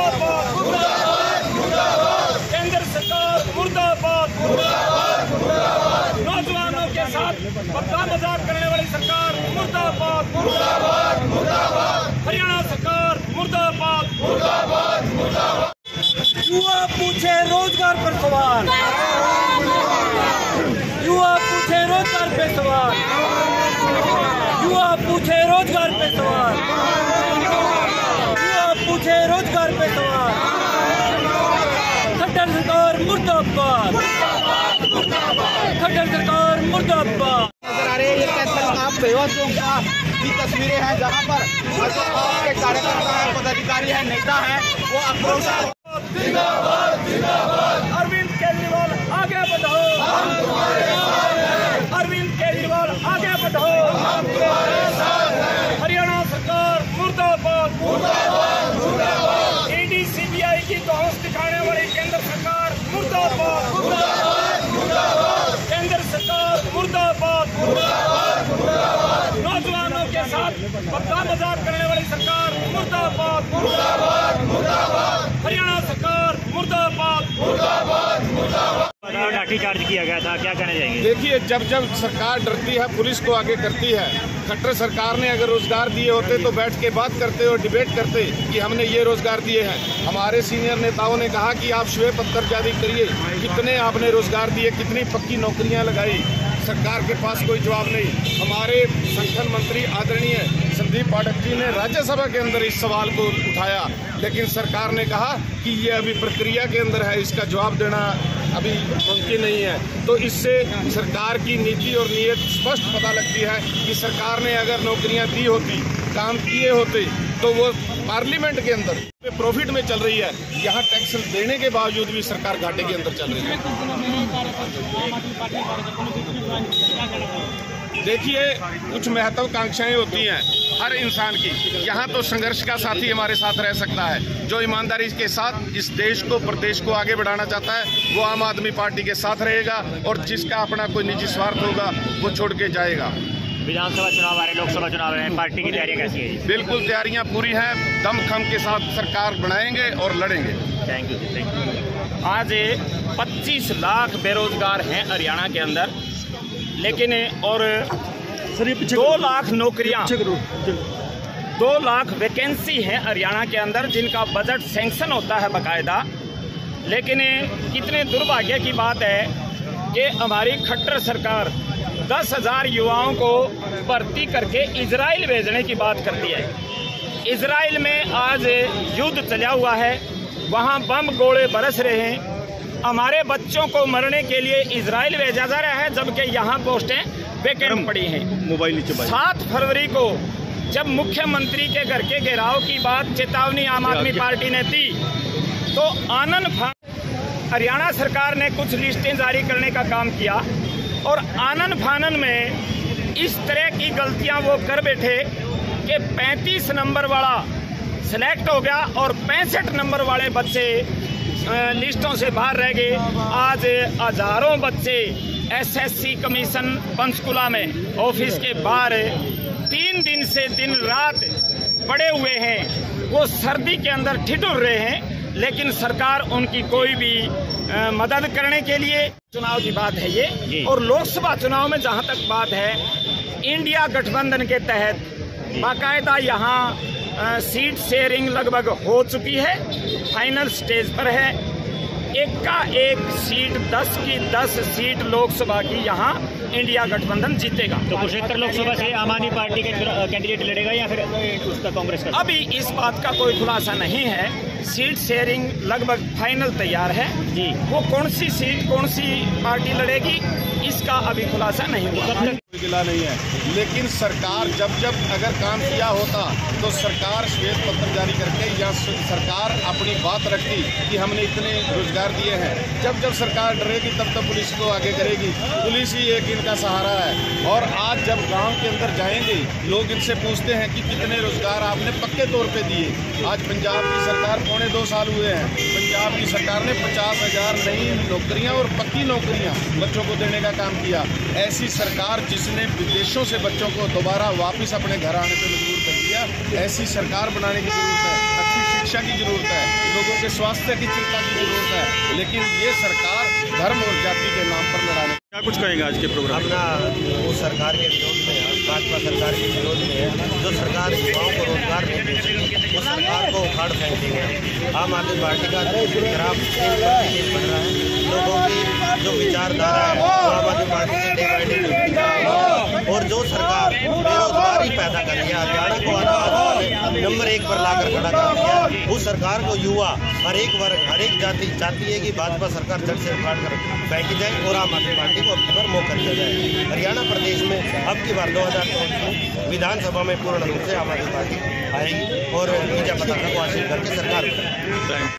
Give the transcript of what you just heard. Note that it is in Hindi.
मुर्दाबाद मुर्दाबाद मुर्दाबाद, केंद्र सरकार मुर्दाबाद मुर्दाबाद मुर्दाबाद, नौजवानों के साथ बदला मजाक करने वाली सरकार मुर्दाबाद मुर्दाबाद मुर्दाबाद, हरियाणा सरकार मुर्दाबाद मुर्दाबाद मुर्दाबाद। युवा पूछे रोजगार पर सवाल, युवा पूछे रोजगार पे सवाल, युवा पूछे रोजगार पे सवाल, युवा पूछे रोजगार पे सवाल। खट्टर सरकार मुर्दाबाद, खट्टर सरकार मुर्दाबाद। नजर आ रहे हैं ये कैंसर बेहोशों की तस्वीरें हैं जहां पर के कार्यकर्ता है, पदाधिकारी है, नेता है, वो आक्रोश। जिंदाबाद जिंदाबाद, अरविंद केजरीवाल आगे बढ़ो, हम तुम्हारे साथ हैं। अरविंद केजरीवाल आगे बढ़ो, हम तुम्हारे साथ हैं। हरियाणा सरकार मुर्दाबाद मुर्दाबाद मुर्दाबाद, ईडी सीबीआई की तोहस दिखाने वाली केंद्र सरकार मुर्दाबाद मुर्दाबाद मुर्दाबाद, केंद्र सरकार मुर्दाबाद मुर्दाबाद मुर्दाबाद, नौजवानों के साथ बदला मजाक करने वाली सरकार मुर्दाबाद मुर्दाबाद मुर्दाबाद, हरियाणा सरकार मुर्दाबाद मुर्दाबाद मुर्दाबाद। लाठीचार्ज किया गया था, क्या कहना चाहेंगे? देखिए, जब जब सरकार डरती है पुलिस को आगे करती है। खट्टर सरकार ने अगर रोजगार दिए होते तो बैठ के बात करते और डिबेट करते कि हमने ये रोजगार दिए हैं। हमारे सीनियर नेताओं ने कहा कि आप श्वेत पत्र जारी करिए, कितने आपने रोजगार दिए, कितनी पक्की नौकरियां लगाई। सरकार के पास कोई जवाब नहीं। हमारे संगठन मंत्री आदरणीय संदीप पाठक जी ने राज्यसभा के अंदर इस सवाल को उठाया, लेकिन सरकार ने कहा कि ये अभी प्रक्रिया के अंदर है, इसका जवाब देना अभी मुमकिन नहीं है। तो इससे सरकार की नीति और नीयत स्पष्ट पता लगती है कि सरकार ने अगर नौकरियां दी होती, काम किए होते, तो वो पार्लियामेंट के अंदर प्रॉफिट में चल रही है। यहाँ टैक्स देने के बावजूद भी सरकार घाटे के अंदर चल रही है। देखिए, कुछ महत्वाकांक्षाएं होती हैं हर इंसान की। यहाँ तो संघर्ष का साथी हमारे साथ रह सकता है, जो ईमानदारी के साथ इस देश को, प्रदेश को आगे बढ़ाना चाहता है, वो आम आदमी पार्टी के साथ रहेगा, और जिसका अपना कोई निजी स्वार्थ होगा वो छोड़ के जाएगा। विधानसभा चुनाव आ रहे, लोकसभा चुनाव आ रहे हैं, पार्टी की तैयारियां कैसी है? बिल्कुल तैयारियां पूरी हैं, दमखम के साथ सरकार बनाएंगे और लड़ेंगे। Thank you, thank you. आज 25 लाख बेरोजगार हैं हरियाणा के अंदर, लेकिन और 2 लाख नौकरियां, 2 लाख वैकेंसी हैं हरियाणा के अंदर, जिनका बजट सैंक्शन होता है बाकायदा। लेकिन कितने दुर्भाग्य की बात है कि हमारी खट्टर सरकार 10,000 युवाओं को भर्ती करके इजराइल भेजने की बात करती है। इजराइल में आज युद्ध चला हुआ है, वहाँ बम गोले बरस रहे हैं। हमारे बच्चों को मरने के लिए इजराइल भेजा जा रहा है, जबकि यहाँ पोस्टें वैकेंट पड़ी हैं। मोबाइल नीचे 7 फरवरी को जब मुख्यमंत्री के घर के घेराव की बात चेतावनी आम आदमी पार्टी ने दी, तो हरियाणा सरकार ने कुछ लिस्टें जारी करने का काम किया, और आनन फानन में इस तरह की गलतियां वो कर बैठे कि 35 नंबर वाला सिलेक्ट हो गया और 65 नंबर वाले बच्चे लिस्टों से बाहर रह गए। आज हजारों बच्चे एसएससी कमीशन पंचकुला में ऑफिस के बाहर 3 दिन से दिन रात पड़े हुए हैं। वो सर्दी के अंदर ठिठुर रहे हैं, लेकिन सरकार उनकी कोई भी मदद करने के लिए। चुनाव की बात है ये, और लोकसभा चुनाव में जहां तक बात है, इंडिया गठबंधन के तहत बाकायदा यहाँ सीट शेयरिंग लगभग हो चुकी है, फाइनल स्टेज पर है। एक का एक सीट 10 की 10 सीट लोकसभा की यहाँ इंडिया गठबंधन जीतेगा। तो कुरुक्षेत्र लोकसभा से आम आदमी पार्टी के कैंडिडेट लड़ेगा या फिर उसका कांग्रेस का? अभी इस बात का कोई खुलासा नहीं है। सीट शेयरिंग लगभग फाइनल तैयार है जी। वो कौन सी सीट कौन सी पार्टी लड़ेगी, इसका अभी खुलासा नहीं हुआ। कोई गिला नहीं है, लेकिन सरकार जब जब अगर काम किया होता तो सरकार श्वेत पत्र जारी करके या सरकार अपनी बात रखती कि हमने इतने रोजगार दिए हैं। जब जब सरकार डरेगी तब तब पुलिस को आगे करेगी। पुलिस ही एक इनका सहारा है। और आज जब गांव के अंदर जाएंगे, लोग इनसे पूछते हैं कि कितने रोजगार आपने पक्के तौर पे दिए। आज पंजाब की सरकार 2.25 साल हुए हैं, पंजाब की सरकार ने 50,000 नई नौकरियां और पक्की नौकरियां बच्चों को देने का काम किया। ऐसी सरकार जिसने विदेशों से बच्चों को दोबारा वापस अपने घर आने पर मजबूर कर दिया, ऐसी सरकार बनाने की जरूरत है। अच्छी शिक्षा की जरूरत है, लोगों के स्वास्थ्य की चिंता की जरूरत है, लेकिन ये सरकार धर्म और जाति के नाम पर लड़ाने। क्या कुछ कहेंगे आज के प्रोग्राम? अपना वो सरकार के विरोध में है, भाजपा सरकार के विरोध में है, जो सरकार युवाओं को रोजगार नहीं दे रही, वो सरकार को उखाड़ फेंक देंगे। आम आदमी पार्टी का खराब दिन बन रहा है। लोगों की जो विचारधारा है वो आम आदमी पार्टी से डे बाई डे, और जो सरकार बेरोजगारी पैदा कर रही है, हरियाणा को नंबर 1 पर लाकर खड़ा कर दिया, उस सरकार को युवा हर एक वर्ग हर एक जाति चाहती है कि भाजपा सरकार जड़ से उखाड़ कर फेंकी जाए और आम आदमी पार्टी को अब की बार मौका दिया जाए। हरियाणा प्रदेश में अब की बार 2024 विधानसभा में पूर्ण रूप से आम आदमी पार्टी आएगी और विजय पताका को हासिल करके सरकार